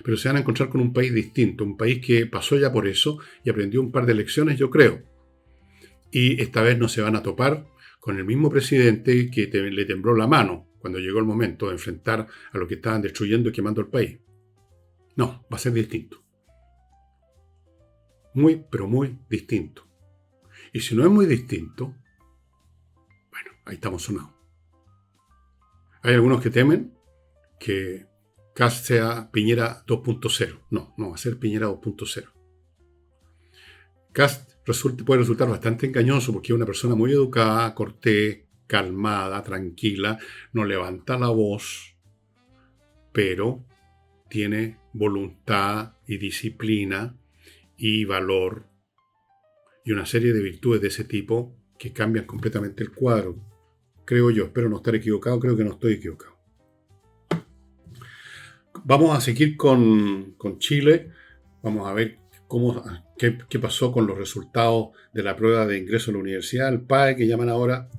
Pero se van a encontrar con un país distinto, un país que pasó ya por eso y aprendió un par de lecciones, yo creo. Y esta vez no se van a topar con el mismo presidente que le tembló la mano cuando llegó el momento de enfrentar a los que estaban destruyendo y quemando el país. No, va a ser distinto. Muy, pero muy distinto. Y si no es muy distinto, bueno, ahí estamos sonados. Hay algunos que temen que Kast sea Piñera 2.0. No, va a ser Piñera 2.0. Kast puede resultar bastante engañoso porque es una persona muy educada, cortés, calmada, tranquila, no levanta la voz, pero tiene voluntad y disciplina y valor y una serie de virtudes de ese tipo que cambian completamente el cuadro. Creo yo, espero no estar equivocado, creo que no estoy equivocado. Vamos a seguir con Chile, vamos a ver qué pasó con los resultados de la prueba de ingreso a la universidad, el PAE, que llaman ahora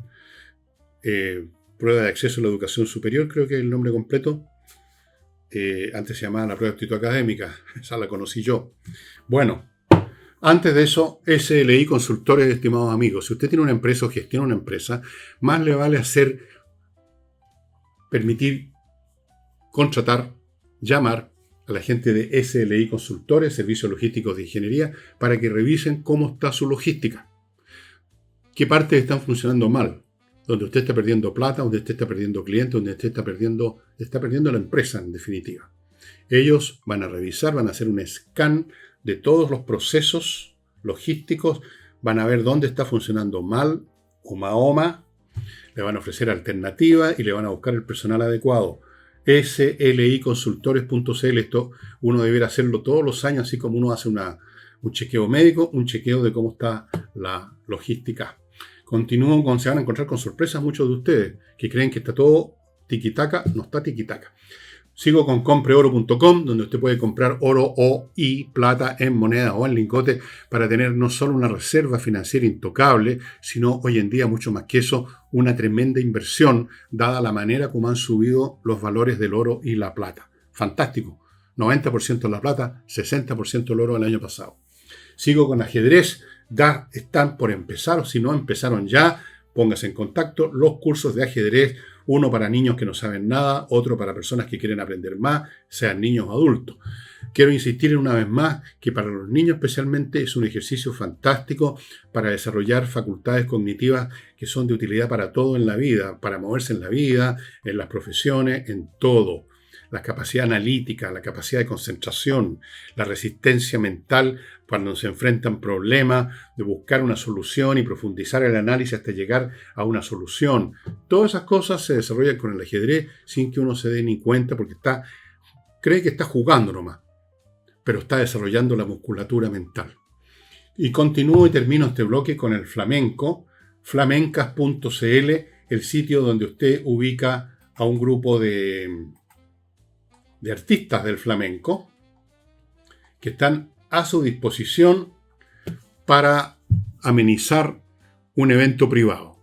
prueba de acceso a la educación superior, creo que es el nombre completo. Antes se llamaba la prueba de aptitud académica, esa la conocí yo. Bueno, antes de eso, SLI Consultores, estimados amigos. Si usted tiene una empresa o gestiona una empresa, más le vale permitir contratar, llamar a la gente de SLI Consultores, Servicios Logísticos de Ingeniería, para que revisen cómo está su logística. ¿Qué partes están funcionando mal? Donde usted está perdiendo plata, donde usted está perdiendo clientes, donde usted está perdiendo la empresa, en definitiva. Ellos van a revisar, van a hacer un scan de todos los procesos logísticos, van a ver dónde está funcionando mal o mahoma, le van a ofrecer alternativas y le van a buscar el personal adecuado. sliconsultores.cl, esto uno debería hacerlo todos los años, así como uno hace un chequeo médico, un chequeo de cómo está la logística. Se van a encontrar con sorpresas muchos de ustedes que creen que está todo tiquitaca, no está tiquitaca. Sigo con compreoro.com, donde usted puede comprar oro y plata en moneda o en lingote para tener no solo una reserva financiera intocable, sino hoy en día, mucho más que eso, una tremenda inversión, dada la manera como han subido los valores del oro y la plata. Fantástico. 90% la plata, 60% el oro del año pasado. Sigo con ajedrez. Ya están por empezar, o si no empezaron ya, póngase en contacto. Los cursos de ajedrez, uno para niños que no saben nada, otro para personas que quieren aprender más, sean niños o adultos. Quiero insistir una vez más que para los niños especialmente es un ejercicio fantástico para desarrollar facultades cognitivas que son de utilidad para todo en la vida, para moverse en la vida, en las profesiones, en todo. La capacidad analítica, la capacidad de concentración, la resistencia mental cuando se enfrentan problemas, de buscar una solución y profundizar el análisis hasta llegar a una solución. Todas esas cosas se desarrollan con el ajedrez sin que uno se dé ni cuenta porque cree que está jugando nomás, pero está desarrollando la musculatura mental. Y continúo y termino este bloque con el flamenco, flamencas.cl, el sitio donde usted ubica a un grupo de artistas del flamenco que están a su disposición para amenizar un evento privado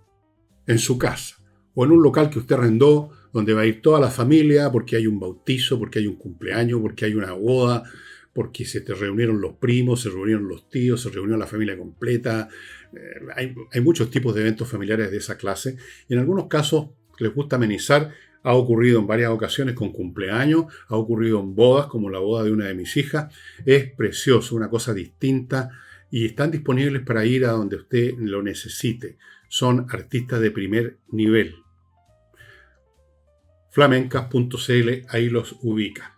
en su casa o en un local que usted arrendó donde va a ir toda la familia porque hay un bautizo, porque hay un cumpleaños, porque hay una boda, porque se te reunieron los primos, se reunieron los tíos, se reunió la familia completa. Hay muchos tipos de eventos familiares de esa clase y en algunos casos les gusta amenizar. Ha ocurrido en varias ocasiones con cumpleaños, ha ocurrido en bodas, como la boda de una de mis hijas. Es precioso, una cosa distinta y están disponibles para ir a donde usted lo necesite. Son artistas de primer nivel. Flamencas.cl, ahí los ubica.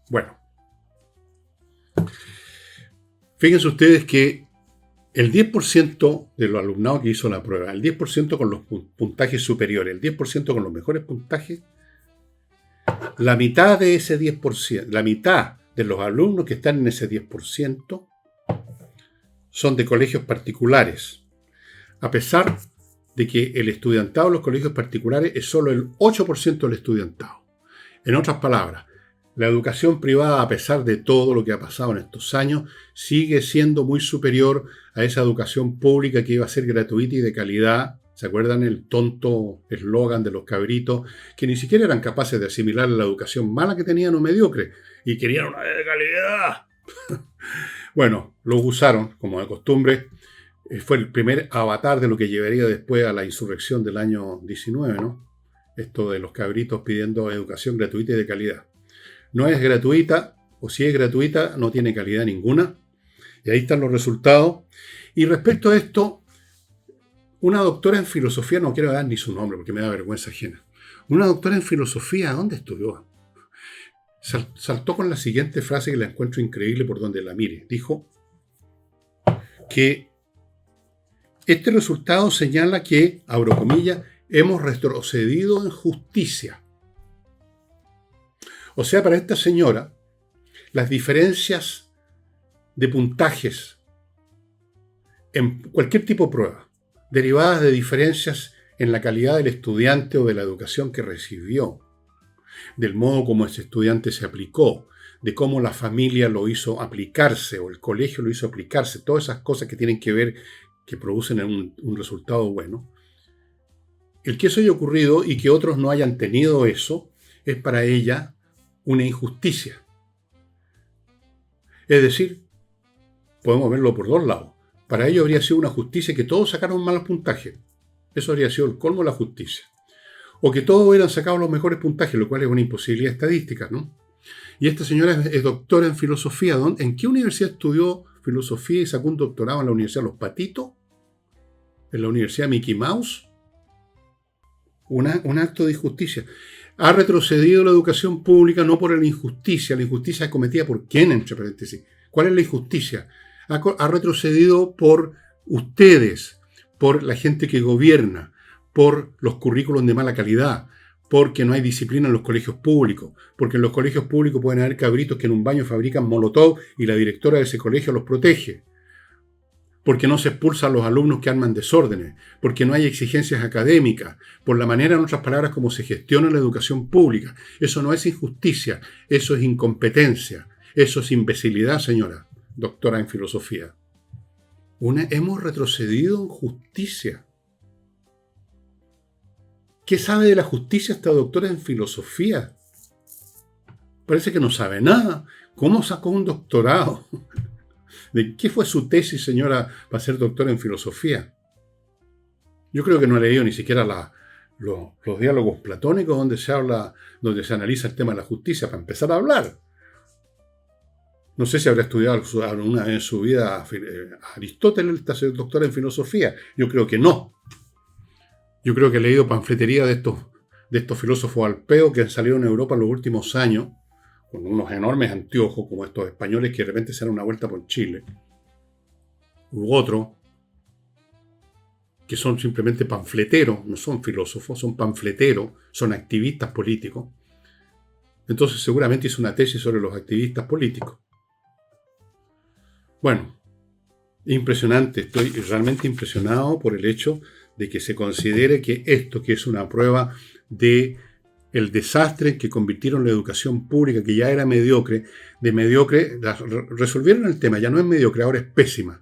Bueno, fíjense ustedes que el 10% de los alumnados que hizo la prueba, el 10% con los puntajes superiores, el 10% con los mejores puntajes, la mitad de ese 10%, la mitad de los alumnos que están en ese 10% son de colegios particulares, a pesar de que el estudiantado de los colegios particulares es solo el 8% del estudiantado. En otras palabras, la educación privada, a pesar de todo lo que ha pasado en estos años, sigue siendo muy superior a esa educación pública que iba a ser gratuita y de calidad, ¿Se acuerdan el tonto eslogan de los cabritos que ni siquiera eran capaces de asimilar la educación mala que tenían o mediocre y querían una de calidad? Bueno, lo usaron como de costumbre. Fue el primer avatar de lo que llevaría después a la insurrección del año 19, ¿no? Esto de los cabritos pidiendo educación gratuita y de calidad. No es gratuita, o si es gratuita, no tiene calidad ninguna. Y ahí están los resultados. Y respecto a esto, una doctora en filosofía, no quiero dar ni su nombre porque me da vergüenza ajena. Una doctora en filosofía, ¿dónde estudió? Saltó con la siguiente frase que la encuentro increíble por donde la mire. Dijo que este resultado señala que, abro comillas, hemos retrocedido en justicia. O sea, para esta señora, las diferencias de puntajes en cualquier tipo de prueba, derivadas de diferencias en la calidad del estudiante o de la educación que recibió, del modo como ese estudiante se aplicó, de cómo la familia lo hizo aplicarse o el colegio lo hizo aplicarse, todas esas cosas que tienen que ver, que producen un resultado bueno. El que eso haya ocurrido y que otros no hayan tenido eso es para ella una injusticia. Es decir, podemos verlo por dos lados. Para ello habría sido una justicia que todos sacaron malos puntajes. Eso habría sido el colmo de la justicia. O que todos hubieran sacado los mejores puntajes, lo cual es una imposibilidad estadística, ¿no? Y esta señora es doctora en filosofía. ¿En qué universidad estudió filosofía y sacó un doctorado? ¿En la Universidad de los Patitos? ¿En la Universidad Mickey Mouse? Un acto de injusticia. Ha retrocedido la educación pública no por la injusticia es cometida por quién, entre paréntesis. ¿Cuál es la injusticia? Ha retrocedido por ustedes, por la gente que gobierna, por los currículos de mala calidad, porque no hay disciplina en los colegios públicos, porque en los colegios públicos pueden haber cabritos que en un baño fabrican molotov y la directora de ese colegio los protege, porque no se expulsan a los alumnos que arman desórdenes, porque no hay exigencias académicas, por la manera, en otras palabras, como se gestiona la educación pública. Eso no es injusticia, eso es incompetencia, eso es imbecilidad, señora doctora en filosofía. Hemos retrocedido en justicia. ¿Qué sabe de la justicia esta doctora en filosofía? Parece que no sabe nada. ¿Cómo sacó un doctorado? ¿De qué fue su tesis, señora, para ser doctora en filosofía? Yo creo que no ha leído ni siquiera los diálogos platónicos donde se analiza el tema de la justicia para empezar a hablar. No sé si habrá estudiado alguna vez en su vida Aristóteles, está ser doctora en filosofía. Yo creo que no. Yo creo que he leído panfletería de estos filósofos al peo que han salido en Europa en los últimos años, con unos enormes anteojos, como estos españoles que de repente se dan una vuelta por Chile. U otros, que son simplemente panfleteros, no son filósofos, son panfleteros, son activistas políticos. Entonces seguramente hizo una tesis sobre los activistas políticos. Bueno, impresionante, estoy realmente impresionado por el hecho de que se considere que esto, que es una prueba de el desastre que convirtieron la educación pública, que ya era mediocre, de mediocre, resolvieron el tema, ya no es mediocre, ahora es pésima.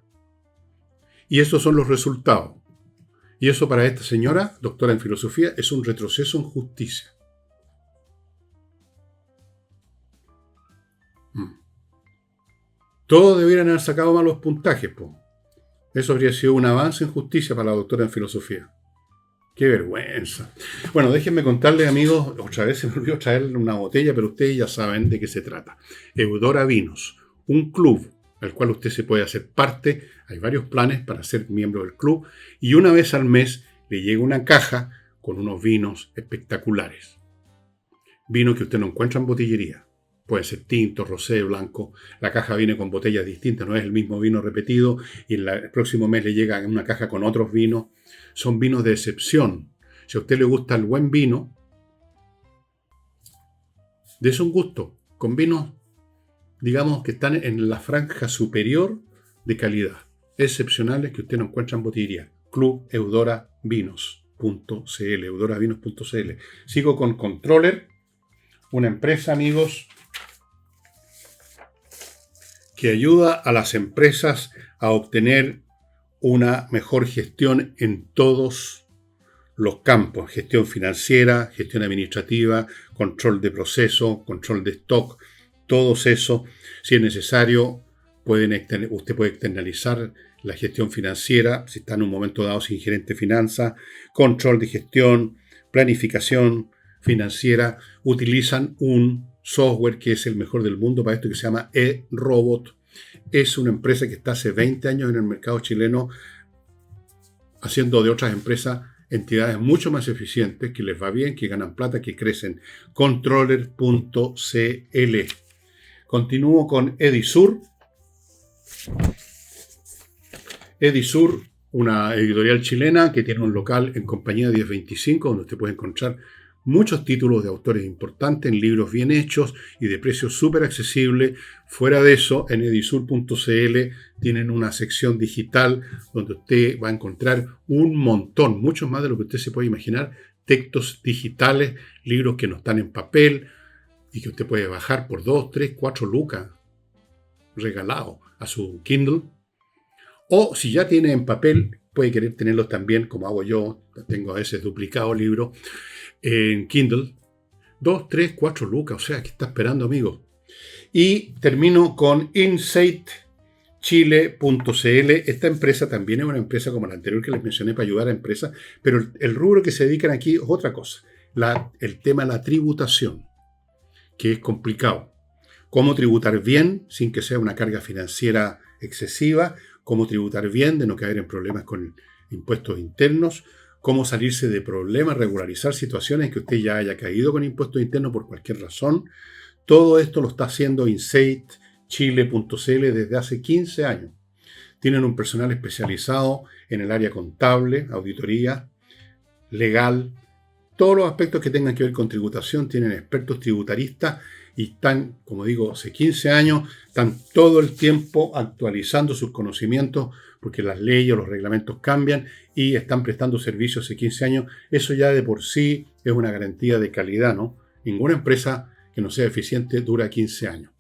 Y esos son los resultados. Y eso para esta señora, doctora en filosofía, es un retroceso en justicia. Todos debieran haber sacado malos puntajes, po. Eso habría sido un avance en justicia para la doctora en filosofía. ¡Qué vergüenza! Bueno, déjenme contarles, amigos, otra vez se me olvidó traerle una botella, pero ustedes ya saben de qué se trata. Eudora Vinos, un club al cual usted se puede hacer parte. Hay varios planes para ser miembro del club y una vez al mes le llega una caja con unos vinos espectaculares. Vinos que usted no encuentra en botillería. Puede ser tinto, rosé, blanco. La caja viene con botellas distintas, no es el mismo vino repetido. Y el próximo mes le llega una caja con otros vinos. Son vinos de excepción. Si a usted le gusta el buen vino, dése un gusto. Con vinos, digamos, que están en la franja superior de calidad. Excepcionales que usted no encuentra en botillería. Club Eudora Vinos.cl, eudoravinos.cl. Sigo con Controller, una empresa, amigos, que ayuda a las empresas a obtener una mejor gestión en todos los campos: gestión financiera, gestión administrativa, control de proceso, control de stock, todos esos. Si es necesario, usted puede externalizar la gestión financiera, si está en un momento dado sin gerente de finanzas, control de gestión, planificación financiera. Utilizan un software que es el mejor del mundo para esto, que se llama eRobot. Es una empresa que está hace 20 años en el mercado chileno, haciendo de otras empresas entidades mucho más eficientes, que les va bien, que ganan plata, que crecen. Controller.cl. Continúo con Edisur. Edisur, una editorial chilena que tiene un local en Compañía 1025, donde usted puede encontrar muchos títulos de autores importantes en libros bien hechos y de precio súper accesible. Fuera de eso, en edisur.cl tienen una sección digital donde usted va a encontrar un montón, mucho más de lo que usted se puede imaginar, textos digitales, libros que no están en papel y que usted puede bajar por 2, 3, 4 lucas regalado a su Kindle. O si ya tiene en papel, puede querer tenerlos también, como hago yo. Tengo a veces duplicado libros en Kindle. 2, 3, 4 lucas. O sea, ¿qué está esperando, amigo? Y termino con insightchile.cl. Esta empresa también es una empresa como la anterior que les mencioné para ayudar a empresas, pero el rubro que se dedican aquí es otra cosa. El tema de la tributación, que es complicado. Cómo tributar bien sin que sea una carga financiera excesiva, cómo tributar bien de no caer en problemas con impuestos internos, cómo salirse de problemas, regularizar situaciones en que usted ya haya caído con impuestos internos por cualquier razón. Todo esto lo está haciendo insightchile.cl desde hace 15 años. Tienen un personal especializado en el área contable, auditoría, legal, todos los aspectos que tengan que ver con tributación. Tienen expertos tributaristas y están, como digo, hace 15 años, están todo el tiempo actualizando sus conocimientos porque las leyes o los reglamentos cambian y están prestando servicios hace 15 años. Eso ya de por sí es una garantía de calidad, ¿no? Ninguna empresa que no sea eficiente dura 15 años.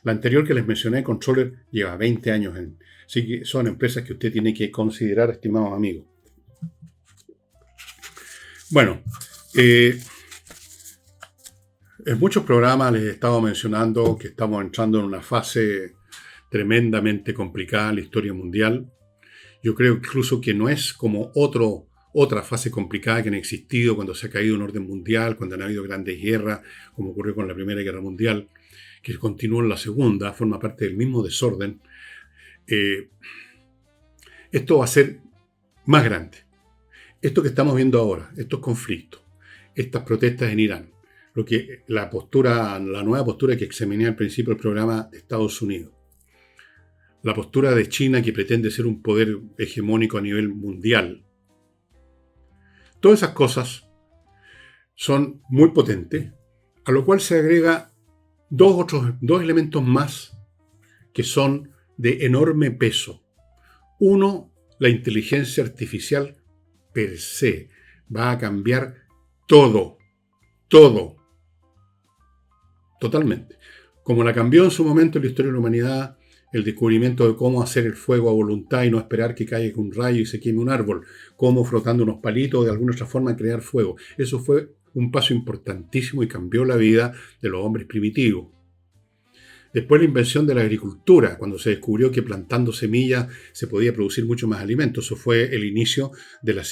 La anterior que les mencioné, Controller, lleva 20 años. Así que son empresas que usted tiene que considerar, estimados amigos. Bueno, en muchos programas les he estado mencionando que estamos entrando en una fase tremendamente complicada en la historia mundial. Yo creo incluso que no es como otra fase complicada que han existido cuando se ha caído un orden mundial, cuando han habido grandes guerras, como ocurrió con la Primera Guerra Mundial, que continuó en la Segunda, forma parte del mismo desorden. Esto va a ser más grande. Esto que estamos viendo ahora, estos conflictos, estas protestas en Irán, la nueva postura que examiné al principio del programa de Estados Unidos, la postura de China, que pretende ser un poder hegemónico a nivel mundial. Todas esas cosas son muy potentes, a lo cual se agrega dos elementos más que son de enorme peso. Uno, la inteligencia artificial per se va a cambiar todo, totalmente. Como la cambió en su momento en la historia de la humanidad, el descubrimiento de cómo hacer el fuego a voluntad y no esperar que caiga un rayo y se queme un árbol, cómo frotando unos palitos o de alguna otra forma crear fuego. Eso fue un paso importantísimo y cambió la vida de los hombres primitivos. Después la invención de la agricultura, cuando se descubrió que plantando semillas se podía producir mucho más alimento. Eso fue el inicio de las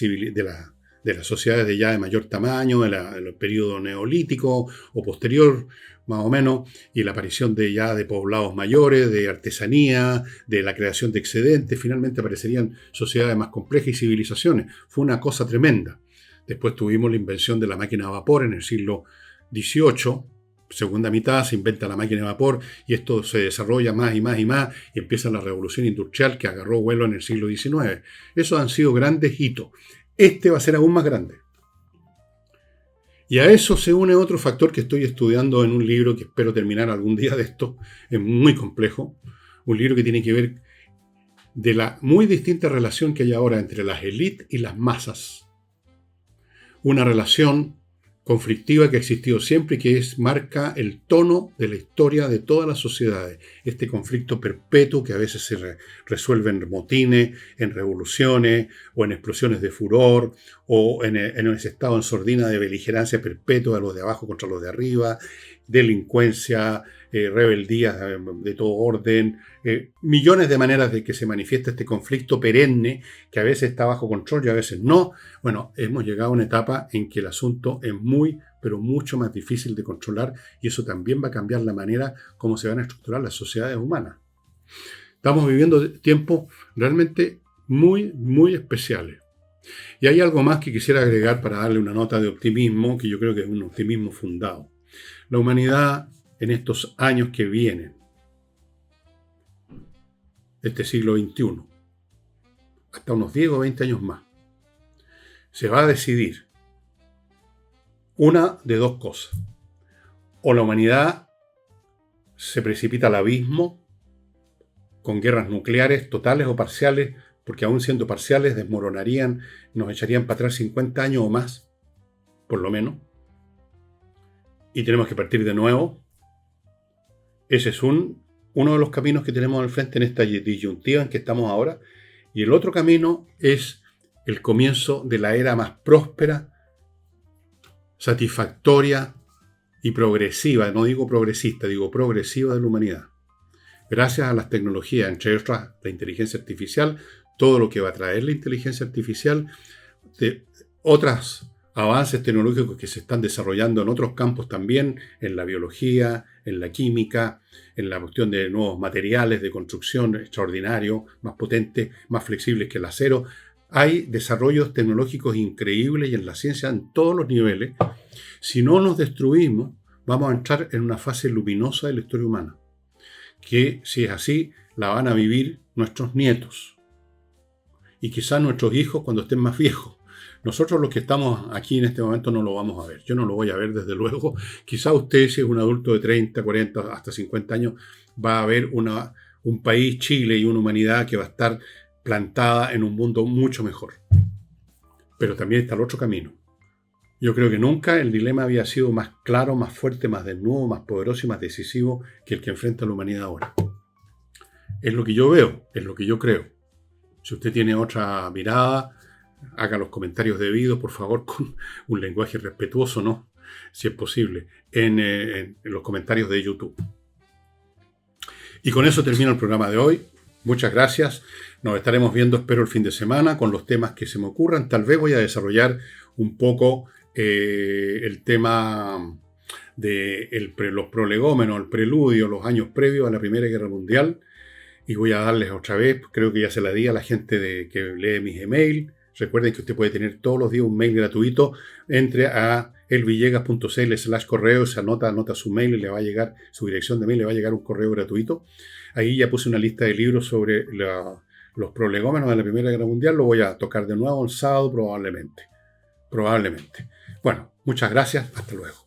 sociedades de mayor tamaño, del periodo neolítico o posterior, más o menos, y la aparición de poblados mayores, de artesanía, de la creación de excedentes. Finalmente aparecerían sociedades más complejas y civilizaciones. Fue una cosa tremenda. Después tuvimos la invención de la máquina a vapor en el siglo XVIII. Segunda mitad se inventa la máquina de vapor y esto se desarrolla más y más y más y empieza la revolución industrial que agarró vuelo en el siglo XIX. Esos han sido grandes hitos. Este va a ser aún más grande. Y a eso se une otro factor que estoy estudiando en un libro que espero terminar algún día de esto. Es muy complejo. Un libro que tiene que ver de la muy distinta relación que hay ahora entre las élites y las masas. Una relación conflictiva que ha existido siempre y que marca el tono de la historia de todas las sociedades. Este conflicto perpetuo que a veces se resuelve en motines, en revoluciones o en explosiones de furor o en ese estado en sordina de beligerancia perpetua de los de abajo contra los de arriba, delincuencia, rebeldías de todo orden, millones de maneras de que se manifiesta este conflicto perenne que a veces está bajo control y a veces no. Bueno, hemos llegado a una etapa en que el asunto es muy, pero mucho más difícil de controlar y eso también va a cambiar la manera como se van a estructurar las sociedades humanas. Estamos viviendo tiempos realmente muy, muy especiales. Y hay algo más que quisiera agregar para darle una nota de optimismo, que yo creo que es un optimismo fundado. La humanidad en estos años que vienen, este siglo XXI, hasta unos 10 o 20 años más, se va a decidir una de dos cosas. O la humanidad se precipita al abismo con guerras nucleares totales o parciales, porque aún siendo parciales desmoronarían, nos echarían para atrás 50 años o más, por lo menos, y tenemos que partir de nuevo. Ese es uno de los caminos que tenemos al frente en esta disyuntiva en que estamos ahora. Y el otro camino es el comienzo de la era más próspera, satisfactoria y progresiva. No digo progresista, digo progresiva de la humanidad. Gracias a las tecnologías, entre otras la inteligencia artificial, todo lo que va a traer la inteligencia artificial, de otros avances tecnológicos que se están desarrollando en otros campos también, en la biología, en la química, en la cuestión de nuevos materiales de construcción extraordinarios, más potentes, más flexibles que el acero. Hay desarrollos tecnológicos increíbles y en la ciencia en todos los niveles. Si no nos destruimos, vamos a entrar en una fase luminosa de la historia humana, que si es así, la van a vivir nuestros nietos y quizás nuestros hijos cuando estén más viejos. Nosotros los que estamos aquí en este momento no lo vamos a ver. Yo no lo voy a ver desde luego. Quizá usted, si es un adulto de 30, 40, hasta 50 años, va a ver un país, Chile, y una humanidad que va a estar plantada en un mundo mucho mejor. Pero también está el otro camino. Yo creo que nunca el dilema había sido más claro, más fuerte, más desnudo, más poderoso y más decisivo que el que enfrenta la humanidad ahora. Es lo que yo veo, es lo que yo creo. Si usted tiene otra mirada, haga los comentarios debidos, por favor, con un lenguaje respetuoso, ¿no? Si es posible, en los comentarios de YouTube. Y con eso termino el programa de hoy. Muchas gracias. Nos estaremos viendo, espero, el fin de semana con los temas que se me ocurran. Tal vez voy a desarrollar un poco el tema de los prolegómenos, el preludio, los años previos a la Primera Guerra Mundial. Y voy a darles otra vez, creo que ya se la di a la gente que lee mis emails. Recuerden que usted puede tener todos los días un mail gratuito. Entre a elvillegas.cl/correo, se anota su mail y le va a llegar, su dirección de mail, le va a llegar un correo gratuito. Ahí ya puse una lista de libros sobre los prolegómenos de la Primera Guerra Mundial. Lo voy a tocar de nuevo el sábado probablemente. Bueno, muchas gracias. Hasta luego.